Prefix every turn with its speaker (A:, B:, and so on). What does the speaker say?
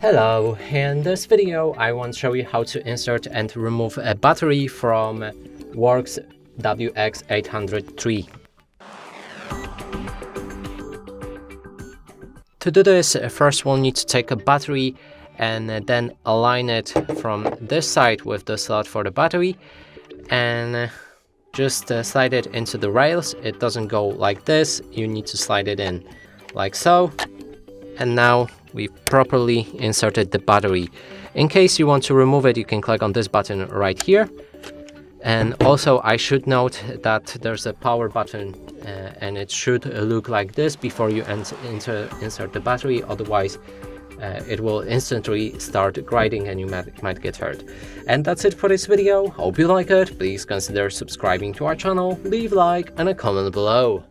A: Hello, in this video I want to show you how to insert and remove a battery from WORX WX803. To do this, first we'll need to take a battery and then align it from this side with the slot for the battery and just slide it into the rails. It doesn't go like this, you need to slide it in like so. And now we've properly inserted the battery. In case you want to remove it, you can click on this button right here. And also I should note that there's a power button and it should look like this before you insert the battery, otherwise it will instantly start grinding and you might get hurt. And that's it for this video. Hope you like it. Please consider subscribing to our channel, leave a like and a comment below.